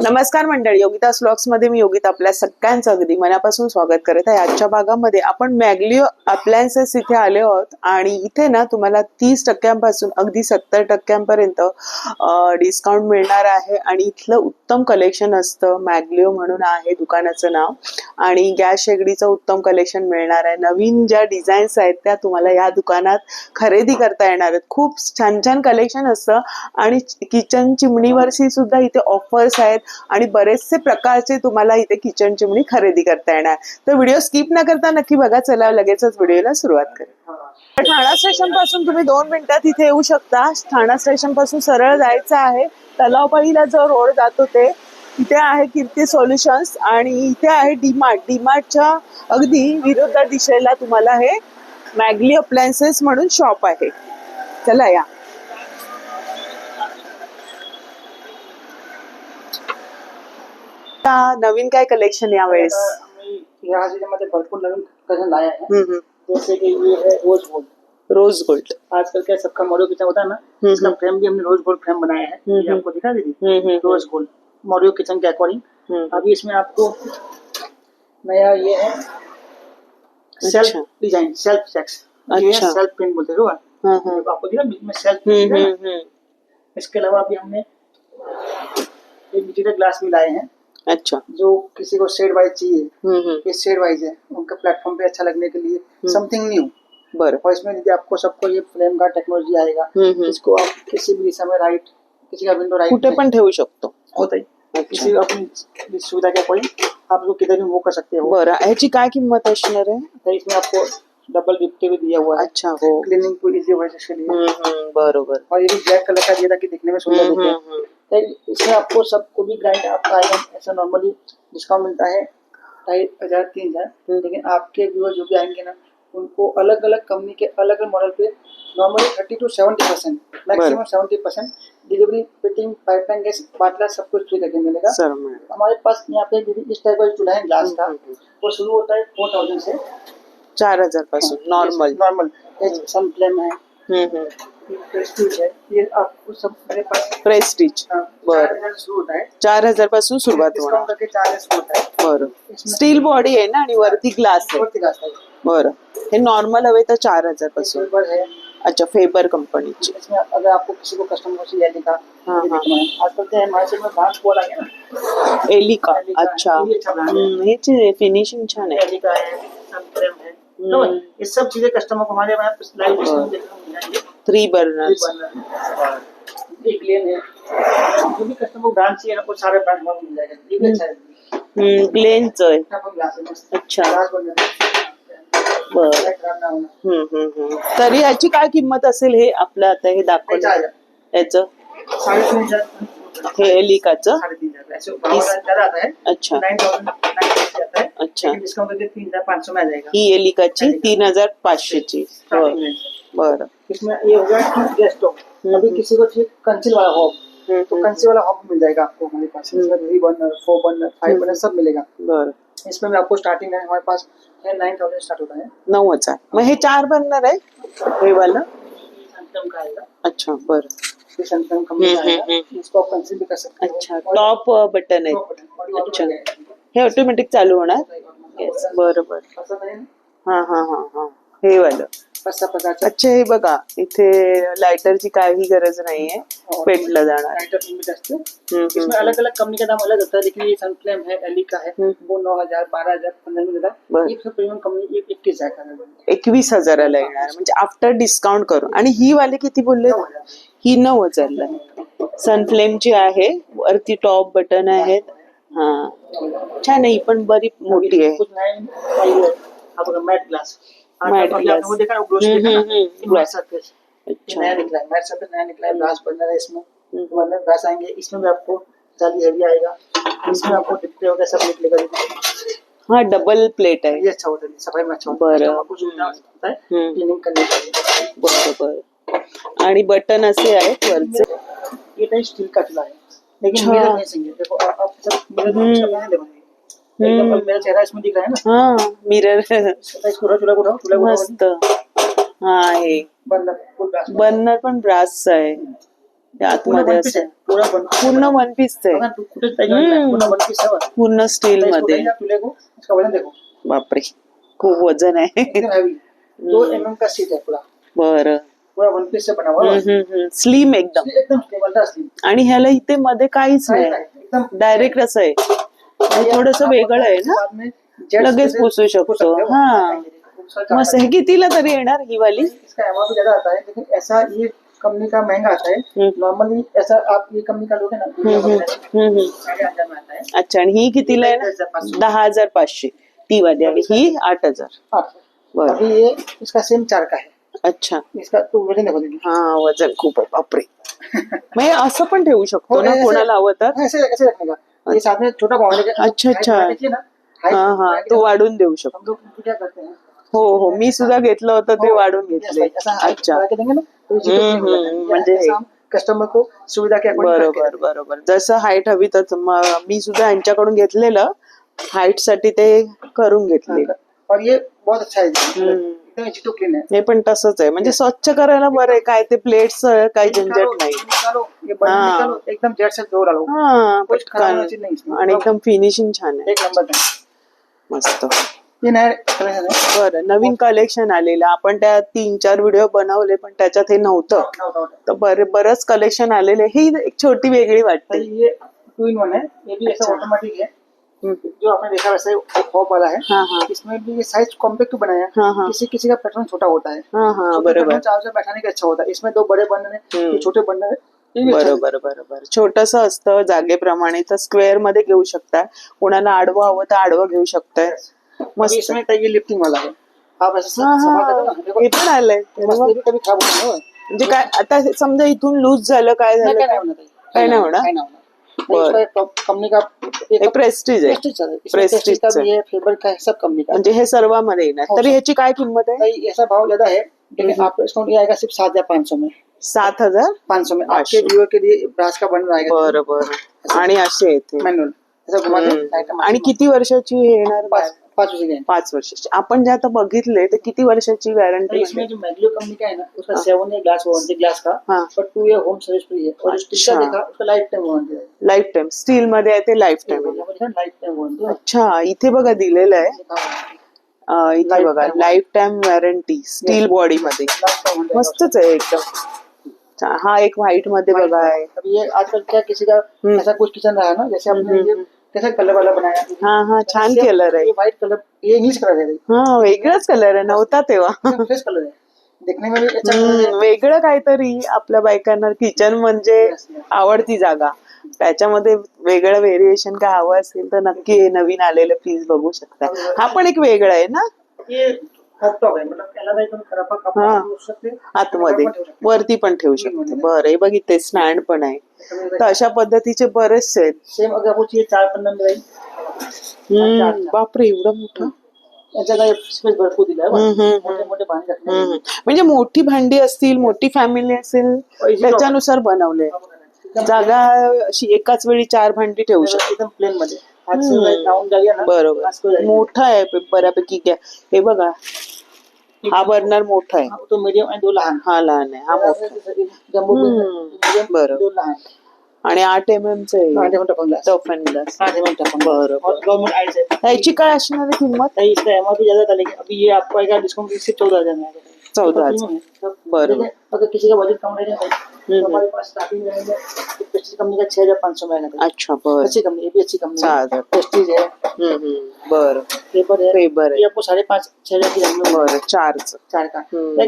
नमस्कार मंडळी, योगितास व्लॉग्स मध्ये मी योगिता आपल्या सगळ्यांचं अगदी मनापासून स्वागत करत आहे. आजच्या भागामध्ये आपण मॅग्लिओ अप्लायन्सेस इथे आले आहोत आणि इथे ना तुम्हाला 30% अगदी 70% डिस्काउंट मिळणार आहे आणि इथलं उत्तम कलेक्शन असतं. मॅग्लिओ म्हणून आहे दुकानाचं नाव आणि गॅस शेगडीचं उत्तम कलेक्शन मिळणार आहे. नवीन ज्या डिझाईन्स आहेत त्या तुम्हाला या दुकानात खरेदी करता येणार आहेत. खूप छान छान कलेक्शन असतं आणि किचन चिमणीवरची सुद्धा इथे ऑफर्स आहेत आणि बरेचसे प्रकारचे तुम्हाला इथे किचन चिमणी खरेदी करता येणार. तर व्हिडिओ स्किप न करता नक्की बघा. चला लगेचच व्हिडिओला सुरुवात करू. ठाणा स्टेशन पासून तुम्ही 2 मिनिटात इथे येऊ शकता. ठाणा स्टेशन पासून सरळ जायचं आहे. तलावपाळीला जो रोड जातो ते इथे आहे कीर्ती सोल्युशन्स आणि इथे आहे डीमार्ट. डीमार्टच्या अगदी विरुद्ध दिशेला तुम्हाला हे मॅग्लिओ अप्लायन्सेस म्हणून शॉप आहे. चला या. नवीन काय कलेक्शन यावेळेस? यहाँ जिले भरपूर नवीन कलेक्शन लाया है, जैसे कि ये है रोज गोल्ड. रोज गोल्ड आजकल क्या सबका मॉडल किचन होता है ना, इसका फ्रेम भी हमने रोज गोल्ड फ्रेम बनाया है. ये आपको दिखा दीजिए, रोज गोल्ड मॉडल किचन के अकॉर्डिंग. अभी इसमें आपको नया ये है सेल्फ डिजाइन, सेल्फ चेक्स. अच्छा, सेल्फ प्रिंट बोलते हैं आपको दिखा बीच में सेल्फ. इसके अलावा अभी हमने एक डिजिटल ग्लास भी लाए हैं. अच्छा, जो किसी को शेड वाइज चाहिए, ये शेड वाइज है, उनका प्लेटफॉर्म पे अच्छा लगने के लिए समथिंग न्यू. बरं. और इसमें यदि आपको सबको ये फ्रेम का टेक्नोलॉजी आएगा, इसको आप किसी भी दिशा में राइट, किसी का विंडो राइट कुठे पण ठेवू शकतो. होता है. किसी अपनी सुविधा के अकॉर्डिंग आप लोग किधर भी मूव कर सकते हो. बरं, ह्याची काय किंमत असणार आहे? तो इसमें आपको डबल गिफ्ट भी दिया हुआ है. अच्छा, हो. क्लीनिंग को इजी हो इसके लिए. बरोबर. और ये भी ब्लैक कलर का दिया था कि दिखने में सुंदर दिखे. इसमें आपको सबको भी ग्राइंड आपका आएगा. ऐसा नॉर्मली डिस्काउंट मिलता है 2500 3000, लेकिन आपके व्यूअर जो भी आएंगे ना, उनको अलग अलग कंपनी के अलग अलग model pay normally 30 to 70%, maximum 70% delivery, fitting, pipeline, gas, बाटला सब कुछ फ्री करके मिलेगा. हमारे पास यहाँ पे इस टाइप का चूल्हा है ग्लास का, वो शुरू होता है 4000 से 4000 पासून. नॉर्मल सन फ्लेम है, प्रेस्टीज है. ये आपको सब मेरे पास प्रेस्टीज. बरं, शुरू होता है 4000 पासून सुरुवात होणार. डिस्काउंट करके 4000 शुरू होता है. बरं. स्टील बॉडी आहे ना आणि वरती ग्लास आहे. वरती ग्लास है. बरं, हे नॉर्मल हवे तर 4000 पासून. फेबर है. अच्छा, फेबर कंपनीची. इसमें अगर आपको किसी को कस्टमर से एलिका, आजकल क्या है मार्केट में ब्रांड कोड आ गया ना, एलिका. अच्छा, ह्याची फिनिशिंग छान आहे. एलिका है, सनफ्लेम है. तो ये सब चीजें कस्टमर को हमारे यहाँ लाइव डिस्प्ले देखने को मिल जाएंगे. 3 बर्नर्स. एक लेन है, जो भी कस्टमर को ब्रांड चाहिए ना, वो सारे ब्रांड हमारे को मिल जाएगा. ये भी अच्छा है. ग्लेनचं आहे. अच्छा, तरी याची काय किंमत असेल? हे आपलं आता हे दाखवलं याचं 3,500. हे एलिकाचं. 3,500 अच्छा, 9,900 है. अच्छा. डिस्काउंट करके 3,500 में आ जाएगा. ही एलिकाची 3,500 ची. बरं. इसमें ये हो गया गैस स्टोव. अभी किसी को चाहिए कंसील वाला हॉब, तो कंसील वाला हॉब मिल जाएगा आपको हमारे पास. इसमें 3 बर्नर, 4 बर्नर, 5 बर्नर सब मिलेगा. बरं. इसमें भी आपको स्टार्टिंग है हमारे पास 9,000 स्टार्ट होता है. 9,000. मग हे 4 बर्नर आहे हे वाला? सनफ्लेम का आएगा. अच्छा, बरं. ये सनफ्लेम कंपनी आएगा. इसको आप कंसील भी कर सकते हो. अच्छा, टॉप बटन आहे. अच्छा, हे ऑटोमॅटिक चालू होणार. बरोबर. हा हा हा हा, हे वालं. अच्छा, हे बघा इथे लाइटरची काही गरज नाहीये, पेटलं जाणार. इसमें अलग अलग कंपनी का दाम अलग होता है, लेकिन ये सनफ्लेम है, एलिका है, वो 9,000, 12,000, 15,000 मिलेगा. ये प्रीमियम कंपनी 21,000 ला येणार, म्हणजे आफ्टर डिस्काउंट करून. आणि ही वाली किती बोलले? ही 9,000 ला. सनफ्लेमची आहे, वरती टॉप बटन आहेत. हा, छान आहे. ही पण बरी मोठी आहे. Matte glass. Matte glass. वो देखा ग्लास सरफेस. अच्छा, नया निकला है, मैट सरफेस नया निकला है. ग्लास बर्नर है इसमें. बर्नर ग्लास आएंगे. इसमें भी आपको जाली हैवी आएगा. इसमें आपको डिस्प्ले वगैरह सब निकलेगा. हाँ, डबल प्लेट है. ये अच्छा होता है, सफाई में अच्छा होता है. आपको सुविधा होता है क्लीनिंग करने के लिए. बरोबर. आणि बटन असे आहेत वरचे. ये तो स्टील का चूल्हा है, लेकिन मिरर नहीं चाहिए. देखो आप सब मिरर मेरा चेहरा इसमें दिख रहा है ना. हाँ, मिरर. चूल्हा को मस्त. हा, हे बर्नर पण ब्रासचं आहे. आतमध्ये असं पूरा पूर्ण वन पीसचं आहे, कुठेच पाहिजे नाही, पूर्ण वन पीस आहे. पूर्ण स्टील मध्ये. तुले को इसका वजन देखो, बापरे खूप वजन आहे. एकदम हेवी. 2 mm का सीट है पूरा. बरं. पूरा वन पीस से बना हुआ है. स्लिम एकदम. एकदम स्टेबल स्लिम. आणि ह्याला इथे मध्ये काहीच नाही, एकदम डायरेक्ट असं आहे. थोडस वेगळं आहे ना, लगेच पुसू शकतो. हा मस्त. हे कितीला तरी येणार ही वाली? इसका एमआरपी ज्यादा आता है, लेकिन ऐसा ये कंपनी का महंगा आता है. नॉर्मली ऐसा आप ये कंपनी का लोगे ना, 8,000 में आता है. अच्छा, आणि ही कितीला आहे? 10,500 ती वाली, आणि ही 8,000. बरं. अभी ये इसका सेम 4 का है. अच्छा, इसका तो वजन देखो. हा वजन खूप आहे, बापरे. मग हे असं पण ठेवू शकतो ना कोणाला हवं तर? ऐसे ऐसे रखने का. ये साथ में छोटा पाउंड है. अच्छा अच्छा, हा हा, तो वाढून देऊ शकतो. हम लोग क्या करते हैं, हो हो, मी सुद्धा घेतलं होतं ते वाढून घेतले. अच्छा, म्हणजे कस्टमर को सुविधा के बरोबर बरोबर. जसं हाईट हवी तर मी सुद्धा यांच्याकडून घेतलेलं, हाईट साठी ते करून घेतले. और ये बहुत अच्छा है, एकदम अच्छी तो क्लीन है. हे पण तसंच आहे, म्हणजे स्वच्छ करायला बरं आहे. काय ते प्लेट्स काय झंझट नाही. एकदम जेट से धो डालो. हा पटकन, आणि एकदम फिनिशिंग छान आहे. एक नंबर मस्त. ये नया कलेक्शन है. बरं, नवीन कलेक्शन आलेलं. आपण त्या 3-4 व्हिडिओ बनवले, पण त्याच्यात हे नव्हतं. तर बरंच कलेक्शन आलेले. ही एक छोटी वेगळी वाटते. ये 2 in 1 है. ये भी ऐसा ऑटोमेटिक है, जो आपने देखा वैसा ही हॉप वाला है. इसमें भी ये साइज कॉम्पैक्ट बनाया है. किसी किसी का पैटर्न छोटा होता है, बरोबर, चार बैठाने का अच्छा होता है. इसमें 2 बड़े बंडल है, छोटे बंडल है. बरोबर बरोबर. छोटस असतं जागेप्रमाणे, तर स्क्वेअर मध्ये घेऊ शकता. कोणाला आडवं हवं तर आडवं घेऊ शकताय. मस्त. इसमें ये लिफ्टिंग वाला है. आप ऐसा हे पण आलंय. कभी खराब होता है. म्हणजे काय, आता समजा इथून लूज झालं, काय झालं, काय नाही होणार. कंपनी का प्रेस्टीज आहे. प्रेस्टीज का भी है, फेबर का है, सब कंपनी का. म्हणजे हे सर्वांमध्ये येणार. तरी ह्याची काय किंमत आहे? ऐसा भाव ज्यादा है, लेकिन आप डिस्काउंट ये आएगा सिर्फ 7,500 में. 7,500 में आपके व्यूअर के लिए ब्रास का बन रहेगा. बरोबर. आणि असे येते मॅन्युअल. ऐसा घुमा दे. आणि किती वर्षाची हे येणार? 5 वर्षाची. आपण जे आता बघितले ते किती वर्षाची वॉरंटी? इसमें जो मैग्लियो कंपनी का है ना, उसका 7 ईयर ग्लास वारंटी, ग्लास का, पर 2 ईयर होम सर्विस फ्री है. और स्टील का देखा, उसका लाइफ टाइम वारंटी है. लाइफ टाइम स्टील मध्ये आहे ते, life time. Life time warranty. अच्छा, इथे बघा दिलेलं आहे. इथे बघा life time warranty steel body मध्ये. मस्तच आहे एकदम. हा एक व्हाईट मध्ये बघा आहे. अभी ये आजकल क्या किसी का ऐसा कुछ किचन रहा ना, जैसे आपने ये कैसा कलर वाला बनाया. हा छान कलर आहे. व्हाइट कलर, ये इंग्लिश कलर है. हा वेगळाच कलर आहे, नव्हता तेव्हा. फ्रेश कलर है, देखने में भी अच्छा कलर है. वेगळं काहीतरी. आपल्या बायकांना किचन म्हणजे आवडती जागा, त्याच्यामध्ये वेगळं व्हेरिएशन काय हवं असेल तर नक्की नवीन आलेलं पीस बघू शकता. हा पण एक वेगळा आहे ना. ये हॉट टॉप है, मतलब त्याला काही पण खराब आतमध्ये वरती पण ठेवू शकतो. बरं, हे बघितले स्टँड पण आहे. तर अशा पद्धतीचे बरेचसे आहेत. सेम अगर वो चाहिए 4 पन्ना में राहील. बापरे, एवढं मोठं. स्पेस भरपूर दिला आहे. मोठे मोठे भांडी. म्हणजे मोठी भांडी असतील, मोठी फॅमिली असेल, त्याच्यानुसार बनवले. जागा अशी एकाच वेळी 4 भांडी ठेवू शकतो. एकदम प्लेन मध्ये. बरोबर, मोठा आहे बऱ्यापैकी. हे बघा, हा बर्नर मोठा आहे. तो मीडियम आणि 2 लहान. हा लहान आहे, हा मोठा. बरोबर. आणि 8 mm च टफन ग्लास. बरोबर. ह्याची काय असणार आहे किंमत? इसका एमआरपी ज्यादा था, लेकिन अभी ये आपको आएगा डिस्काउंट से 14,000 में आएगा. 14,000. बरोबर. अगर किसी का बजट कम रहेगा तो हमारे पास स्टार्टिंग में प्रेस्टीज कंपनी का 6,500 में आएगा. अच्छा, बरं. अच्छी कंपनी, ये भी अच्छी कंपनी है. प्रेस्टीज है. बरं. पेपर है. ये आपको 5,500-6,000 की रेंज में. बरं, 4 का.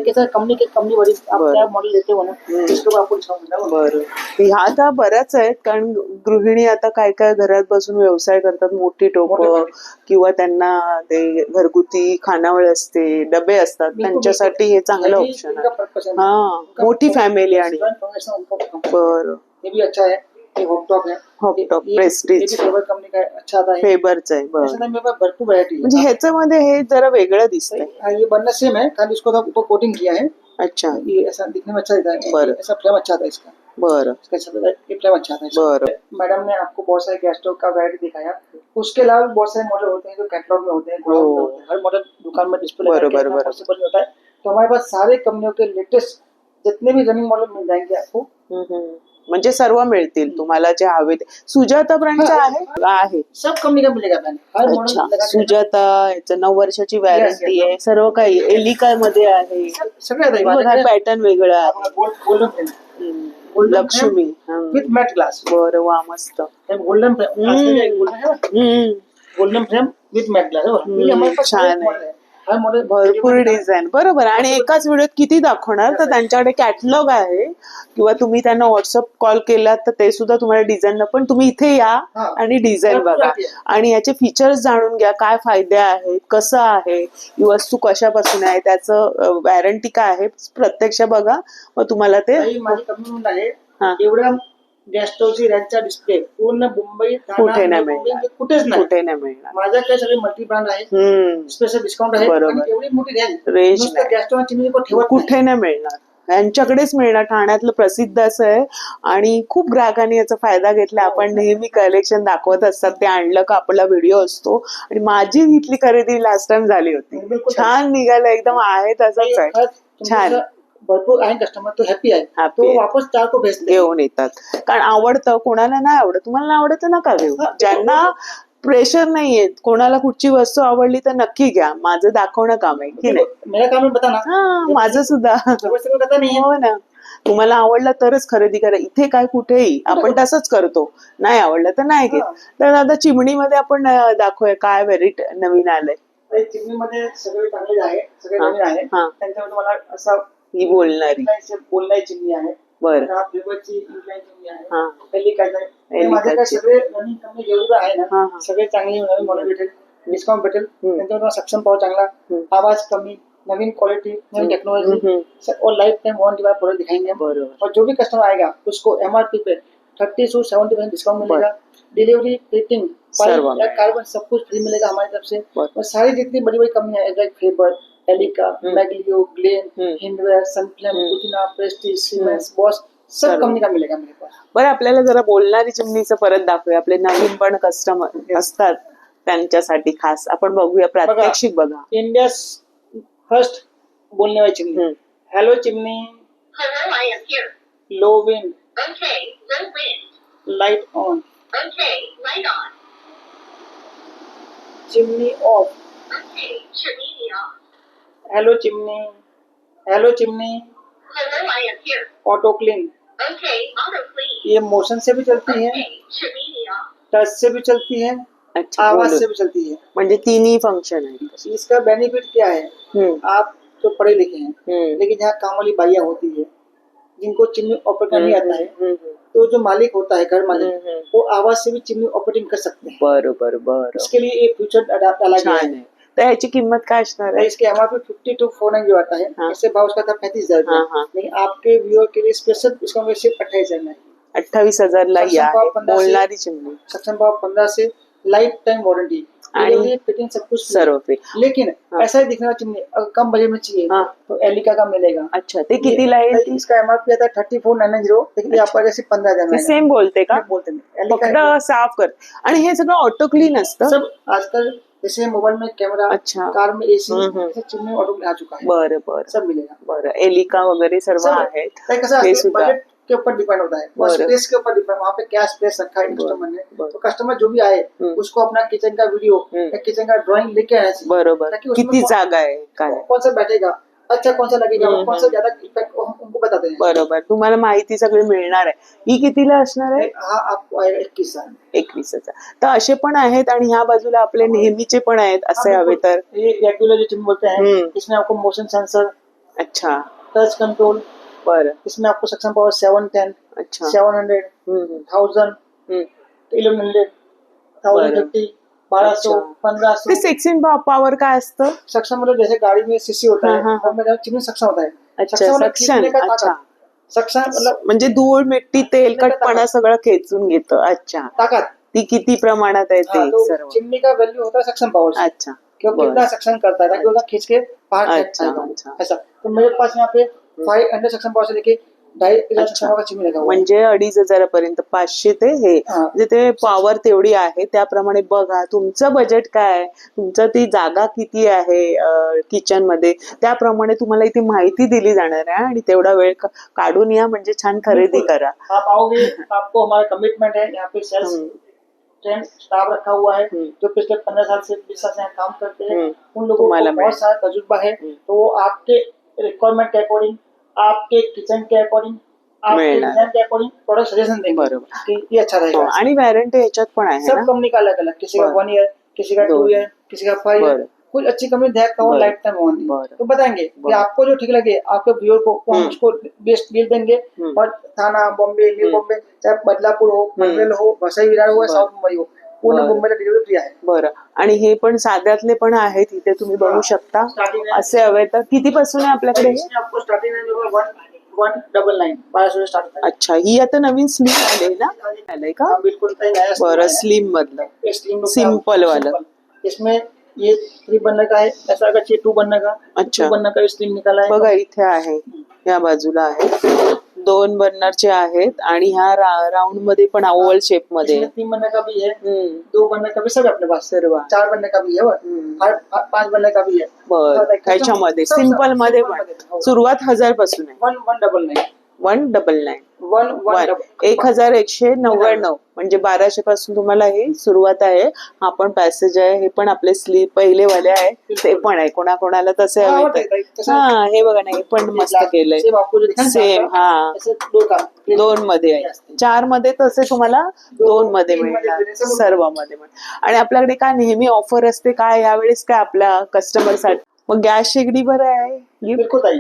कैसा कंपनी बड़ी, आप क्या मॉडल लेते हो ना, इसको आपको डिस्काउंट मिलेगा. बरं. ह्या आता बऱ्याच आहेत, कारण गृहिणी आता काय काय घरात बसून व्यवसाय करतात. मोठी टोपं किंवा त्यांना ते घरगुती खानावळ असते, डबे असतात, त्यांच्यासाठी हे चांगलं ऑप्शन आहे. हा, मोठी फॅमिली. आणि बरं, ये भी अच्छा है. ये हॉट टॉप है. Hot top Prestige Faber company का अच्छा आता है. फेबरचं आहे. बरं, मेरे पास भरपूर वैरायटी है. म्हणजे ह्याच्यामध्ये हे जरा वेगळं दिसतंय. ये बनना सेम है, खाली इसको ऊपर कोटिंग किया है. अच्छा, ये ऐसा दिखने में अच्छा दिखता है. बरं. ऐसा फ्लेम अच्छा था इसका. बरं, ये फ्लेम अच्छा था. बरं. मैडम ने आपको बहुत सारे गैस स्टोव का वैरायटी दिखाया. उसके अलावा बहुत सारे मॉडल होते हैं जो कैटलॉग में होते हैं, गोडाउन में होते हैं. हर मॉडल दुकान में डिस्प्ले पॉसिबल होता है. तो हमारे पास सारे कंपनियों के लेटेस्ट जितने भी रनिंग मॉडल मिल जाएंगे आपको. म्हणजे सर्व मिळतील तुम्हाला जे हवे ते. सुजाता ब्रँडचा आहे सब कंपनी का मिलेगा ब्रांड, हर मॉडल अच्छा. लगा के सुजाता याचं 9 वर्षाची वॉरंटी आहे, सर्व काही एलिका मध्ये आहे. सगळे आता पॅटर्न वेगळं आहे. Golden frame, Lakshmi with matte glass. बरं वा मस्त. Golden frame, golden frame with matte glass. ये हमारे पास छान मॉडल है, हर मॉडल भरपूर डिझाईन. बरोबर. आणि एकाच व्हिडिओत किती दाखवणार, तर त्यांच्याकडे कॅटलॉग आहे किंवा तुम्ही त्यांना व्हॉट्सअप कॉल केलात तर ते सुद्धा तुम्हाला डिझाईन, पण तुम्ही इथे या आणि डिझाईन बघा आणि याचे फीचर्स जाणून घ्या, काय फायदे आहेत, कसं आहे, ही वस्तू कशापासून आहे, त्याचं वॉरंटी काय आहे, प्रत्यक्ष बघा मग तुम्हाला ते. माझी कमिटमेंट आहे, एवढ्या गॅस स्टोव्हची रॅकचा डिस्प्ले पूर्ण मुंबई कुठे नाही मिळणार, कुठेच नाही, कुठे नाही मिळणार. माझ्याकडे सगळे मल्टी ब्रँड आहे, स्पेशल डिस्काउंट आहे. बरोबर. एवढी मोठी रेंज गॅस स्टोव्ह कुठे नाही मिळणार, यांच्याकडेच मिळणार. ठाण्यातलं प्रसिद्ध असं आहे आणि खूप ग्राहकांनी याचा फायदा घेतला. आपण नेहमी कलेक्शन दाखवत असतात, ते आणलं का आपला व्हिडिओ असतो. आणि माझी इथली खरेदी लास्ट टाइम झाली होती, छान निघालं एकदम, आहे तसंच आहे, छान. भरपूर आहे कस्टमर, तो हॅपी आहे, तो वापस चार को घेऊन येतात. कारण आवडतं, कोणाला नाही आवडत, तुम्हाला नाही आवडत नका घेऊ. ज्यांना प्रेशर नाहीये, कोणाला कुठची वस्तू आवडली तर नक्की घ्या, माझं दाखवणं काम आहे की नाही. मेरा काम बता ना. हा, माझं सुद्धा. हो ना, तुम्हाला आवडलं तरच खरेदी करा. इथे काय कुठेही आपण तसंच करतो, नाही आवडलं तर नाही घेत. तर आता चिमणीमध्ये आपण दाखवूया काय व्हेरिट नवीन आलंय. चिमणीमध्ये सगळे चांगले आहे, सगळे नवीन आहे. त्यांच्यावर तुम्हाला असा ही बोलणारी चिमणी आहे. बरं. चिमणी आहे, माझ्याकडे सगळे नवीन कंपनी जेवढे आहे ना, सगळे चांगले नवीन मॉडेल भेटेल, डिस्काउंट भेटेल. त्यांच्यावर सक्षम पावर चांगला, आवाज कमी, नवीन क्वालिटी, नवीन टेक्नोलॉजी और लाइफ टाइम वारंटी वाला प्रोडक्ट दिखाएंगे. और जो भी कस्टमर आएगा उसको MRP पे 30 से 70% डिस्काउंट मिलेगा. डिलीवरी, फिटिंग, कार्बन सब कुछ फ्री मिलेगा हमारी तरफ से. और सारी जितनी बड़ी बड़ी कंपनी है, like Faber, Elica, Maglio, Glen, Hindware, Sunflame, Kutchina, Prestige, Siemens, Bosch, सब कंपनी का मिलेगा मेरे पास. बरं, आपल्याला जरा बोलणारी चिमणीचं परत दाखवूया. आपले नवीन पण कस्टमर असतात त्यांच्यासाठी खास आपण बघूया, प्रात्यक्षिक बघा. इंडिया फर्स्ट बोलने वाली chimney. Hello chimney. Hello, I am here. Low wind. Okay, low wind. Light on. Okay, light on. Chimney of. Okay, chimney off. Hello chimney. Hello chimney. Hello, I am here. Auto clean. Okay, auto clean. ये motion से भी चलती है, Okay, chimney off. Touch से भी चलती है, अच्छा, आवाज से भी चलती है. म्हणजे तिन्ही फंक्शन आहे. इसका बेनिफिट क्या है, आप तो पढ़े लिखे हैं, लेकिन यहाँ काम वाली बाइयाँ होती है जिनको चिमनी ऑपरेट नहीं आता है, तो जो मालिक होता है, घर मालिक, वो आवाज से भी चिमनी ऑपरेटिंग कर सकते हैं. बरोबर बरोबर. इसके लिए एक फीचर डाला गया है. तर याची किंमत काय असणार आहे? इसके MRP 50 to 490 आता है. इससे भाव उसका था 35,000 रुपये, लेकिन आपके व्यूअर के लिए स्पेशल डिस्काउंट सिर्फ 28,000 में. 28,000 ला ही आहे बोलणारी चिमणी. सक्षम भाव 15 से, लाइफ टाइम वारंटी, फिटिंग सब कुछ सर्व फ्री. लेकिन ऐसा ही दिखने वाला चिमनी अगर कम बजट में चाहिए तो एलिका का मिलेगा. अच्छा, ते कितीला आहे? इसका MRP आता है 34,990, लेकिन ये आपको जैसे 15,000 सेम बोलते का? बोलते हैं. फक्त साफ कर. आणि हे सगळं ऑटो क्लीन असतं सब आजकल, जैसे मोबाइल में कैमरा, अच्छा, कार में AC, चिमनी ऑटो क्लीन आ चुका है. बरं बरं, सब मिलेगा. बरं, एलिका वगैरे सर्व आहेत. हे सुद्धा बजट के ऊपर डिपेंड होता है, स्पेस के ऊपर डिपेंड, वहाँ पे क्या स्पेस रखा है कस्टमर ने. तो कस्टमर जो भी आए उसको अपना किचन का वीडियो या किचन का ड्राइंग लेके आना चाहिए. बरोबर. किती जागा आहे, काय कौन सा बैठेगा, अच्छा कौन सा लगेगा, कौन सा ज्यादा इफेक्ट उनको बताते हैं. बरोबर, तुम्हाला माहिती सगळी मिळणार आहे. ही कितीला असणार आहे? हा आपको आएगा 21,000. तर असे पण आहेत आणि ह्या बाजूला आपले नेहमीचे पण आहेत, असे हवे तर. ये रेगुलर जो चिमनी बोलते हैं, इसमें आपको मोशन सेंसर, अच्छा, टच कंट्रोल. बरं. इसमें आपको सक्षम पावर 710, अच्छा, 700, 1000, 1100, 1050, 1200, 1500. ते सेक्शन पॉवर काय असतं? सक्षम मतलब जैसे गाड़ी में सीसी होता है, और चिमनी सक्षम होता है. अच्छा, सक्षम. अच्छा, सक्षम मतलब म्हणजे धूळ, मिट्टी, तेलकटपणा सगळं खेचून घेतं. अच्छा, ताकत ती किती प्रमाणात आहे ते सर्व. चिमनी का वैल्यू होता है सक्षम पावर. अच्छा, क्योंकि कितना सक्षम करता है, खींच के बाहर फेंकता है ऐसा. तो मेरे पास यहाँ पे 500 सक्षम पावर से लेके 2,500 अच्छा. का चिमनी लगा हुआ है। म्हणजे 2,500 500 ते हे हा. म्हणजे ते पॉवर तेवढी आहे त्याप्रमाणे बघा तुमचं बजेट काय आहे, तुमचं ती जागा किती आहे किचन मध्ये, त्याप्रमाणे तुम्हाला इथे माहिती दिली जाणार आहे आणि तेवढा वेळ काढून या म्हणजे छान खरेदी बिल्कुल. करा. आप आओगे, आपको हमारा कमिटमेंट है, यहाँ पे सेल्स ट्रेंड स्टाफ रखा हुआ है जो पिछले 15 साल से 20 साल से यहाँ काम करते हैं। उन लोगों तुम्हाला को बहुत सारा तजुर्बा है, तो वो आपके रिक्वायरमेंट के अकॉर्डिंग, आपके किचन के अकॉर्डिंग, आपके मिळणार. डिजाइन के अकॉर्डिंग प्रोडक्ट सजेशन देंगे बरोबर. कि ये अच्छा रहेगा। आणि वॉरंटी ह्याच्यात पण आहे सब ना. कंपनी का अलग अलग, किसी का बरं. 1 ईयर, किसी का 2 दोन. ईयर, किसी का 5 ईयर। बरं. कुछ अच्छी कंपनी देख का वो बरं. लाइफ टाइम वारंटी, बरं. तो बताएंगे कि बरं. आपको जो ठीक लगे आपके व्यूअर को, वो हम उसको बेस्ट डील देंगे। और थाना, बॉम्बे, न्यू बॉम्बे, चाहे बदलापुर हो, पनवेल हो, वसई विरार हो, या साउथ मुंबई हो, पूर्ण बरं. मुंबईला डिलिव्हरी फ्री आहे। बरं. आणि हे पण साध्यातले पण आहेत इथे तुम्ही बघू शकता. असे हवे तर कितीपासून आहे आपल्याकडे हे? इसमें आपको स्टार्टिंग रेंज होगा 1,199 1200 स्टार्ट है। अच्छा, ही आता नवीन स्लीम आले ना, आलंय का? हाँ, बिल्कुल सही नया बरं, स्लीम मधलं ये स्लिम लुक सिंपल वाला. सिंपल। इसमें ये 3 बनने का है, ऐसा अगर चाहिए 2 बनने का, अच्छा. 2 बनने का स्लिम निकाला है। बघा इथे आहे, या बाजूला आहे, 2 बर्नरचे आहेत आणि ह्या राऊंड मध्ये पण ओव्हल शेप मध्ये. इसमें 3 बनने का भी है, हम्म. 2 बनने का भी सब है अपने पास, सर्व. 4 बनने का भी है, और 5 बनने का भी है। बरं, ह्याच्यामध्ये सब- सिंपल मध्ये सिंपल पण मध्ये, हो। सुरुवात 1000 पासून आहे. 1,199 199 1,199 1199 म्हणजे 1200 पासून तुम्हाला हे सुरुवात आहे. हा पण पॅसेज आहे, हे पण आपले स्लीप पहिले वाले आहे, ते पण आहे. कोणाकोणाला तसे हाँ, हवे वो तर. देखा, जैसे हा, हे बघा ना, हे पण मस्त केलंय. सेम आपको जो दिखा सेम. हा, ऐसे 2 का 2 मध्ये आहे, 4 मध्ये तसे तुम्हाला 2 मध्ये मिळणार, सर्व मध्ये मिळणार. आणि आपल्याकडे काय नेहमी ऑफर असते काय यावेळेस काय आपल्या कस्टमर साठी? मग गॅस शेगडी बरं आहे गिफ्ट. बिल्कुल भाई,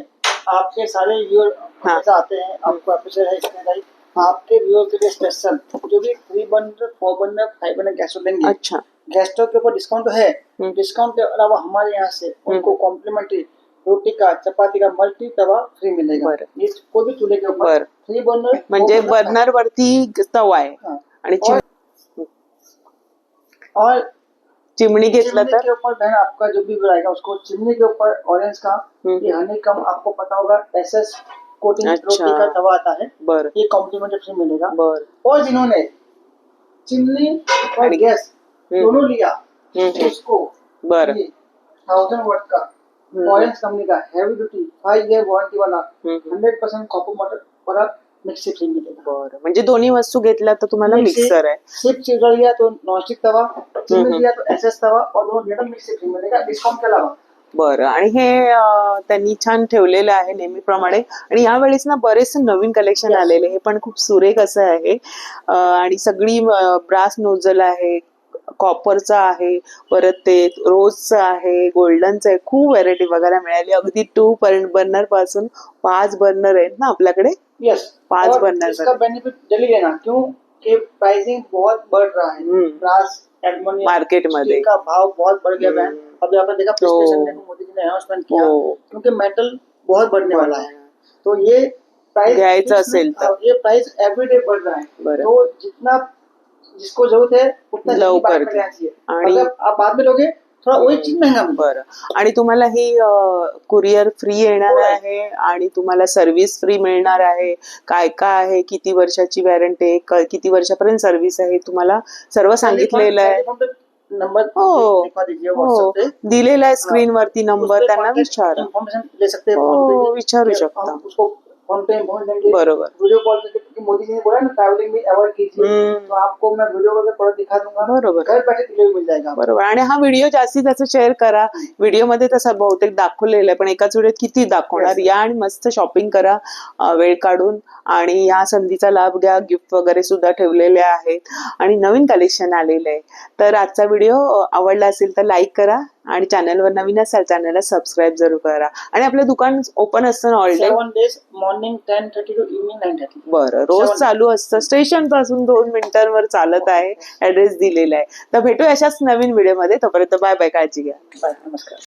आपके सारे व्यूअर हाँ। हमेशा आते हैं, आपको अप्रिशिएट है इसमें भाई। आपके व्यूअर के लिए स्पेशल जो भी 3 burner, 4 burner, 5 burner gas stove देंगे। अच्छा. गैस स्टोव के ऊपर डिस्काउंट तो है, डिस्काउंट के अलावा हमारे यहाँ से उनको कॉम्प्लीमेंटरी रोटी का, चपाती का मल्टी तवा फ्री मिलेगा। बरं. ये कोई भी चूल्हे के ऊपर बरं. 3 बर्नर म्हणजे बर्नर वरती तवा आहे हाँ। आणि और चिमणी घेतलं चिमनी तर के ऊपर बहन आपका जो भी आएगा उसको चिमनी के ऊपर ऑरेंज का ये हनी कम, आपको पता होगा एसएस कोटिंग अच्छा। रोटी का तवा आता है, बरं. ये कॉम्प्लीमेंट्री फ्री मिलेगा। बरं. और जिन्होंने चिमनी और गैस दोनों लिया उसको बरं. 1000 वाट का ऑरेंज कंपनी का हैवी ड्यूटी 5 ईयर वारंटी वाला 100% कॉपर मोटर वाला मिक्सी फ्री मिलेगा। बरं, म्हणजे दोन्ही वस्तू घेतल्या तर तुम्हाला मिक्सर आहे. सिर्फ चिमटा लिया तो नॉनस्टिक तवा, चिमनी लिया तो एसएस तवा, और दोनों लिया तो मिक्सी फ्री मिलेगा डिस्काउंट के अलावा। बरं. आणि हे त्यांनी छान ठेवलेलं आहे नेहमीप्रमाणे. आणि यावेळेस ना बरेचसे नवीन कलेक्शन आलेले, हे पण खूप सुरेख असं आहे. आणि सगळी ब्रास नोझल आहे, कॉपरचा आहे, परत ते रोजचं आहे, गोल्डनचं आहे. खूप व्हरायटी बघायला मिळाली. अगदी 2 बर्नर पासून 5 बर्नर आहेत ना आपल्याकडे. यस, 5 बर्नर इसका बेनिफिट जल्दी लेना, क्यों कि प्राइसिंग बहुत बढ़ रहा है। ब्रास एल्युमिनियम मार्केट में का भाव बहुत बढ़ गया है। अभी आपने देखा पिछले संडे को मोदी जी ने अनाउंसमेंट किया, क्योंकि मेटल बहुत बढ़ने वाला है, तो ये प्राइस घ्यायचं असेल तर ये प्राइस एवरीडे बढ़ रहा है। तो जितना जिसको जरूरत है उतना लवकर लेना चाहिए। आणि अगर आप बाद में लोगे थोड़ा वही चीज महंगा मिलेगा। बरं. आणि तुम्हाला ही कुरिअर फ्री येणार आहे आणि तुम्हाला सर्व्हिस फ्री मिळणार आहे. काय काय आहे, किती वर्षाची वॉरंटी आहे, किती वर्षापर्यंत सर्व्हिस आहे, तुम्हाला सर्व सांगितलेलं आहे. नंबर हो लिखवा दीजिए हो, व्हाट्सएप पे, दिलेला आहे स्क्रीन वरती नंबर, उस पे त्यांना contact विचारा. information ले सकते हैं, हो, विचारू फिर शकता. हम उसको फोन पे पहुंच देंगे। बरोबर. वीडियो कॉल करके, क्योंकि मोदी जी ने बोला ना ट्रैवलिंग में अवॉइड कीजिए, तो आपको मैं वीडियो कॉल पर प्रोडक्ट दिखा दूंगा, बरोबर. घर बैठे डिलीवरी मिल जाएगा। बरोबर. आणि हा व्हिडिओ जास्तीत जास्त शेअर करा. व्हिडिओमध्ये तसं बहुतेक दाखवलेलं आहे, पण एकाच व्हिडिओत किती दाखवणार. या आणि मस्त शॉपिंग करा वेळ काढून, आणि या संधीचा लाभ घ्या. गिफ्ट वगैरे सुद्धा ठेवलेले आहेत आणि नवीन कलेक्शन आलेलं आहे. तर आजचा व्हिडिओ आवडला असेल तर लाईक करा, आणि चॅनलवर नवीन असाल चॅनलला सबस्क्राईब जरूर करा. आणि आपलं दुकान ओपन असतं ना all day? 7 days morning 10:30 to evening 9:30. बरं, रोज चालू असतं. स्टेशन पासून 2 मिनिटांवर चालत आहे. ऍड्रेस दिलेला आहे. तर भेटू अशाच नवीन व्हिडिओमध्ये. तोपर्यंत बाय बाय, काळजी घ्या. बाय, नमस्कार.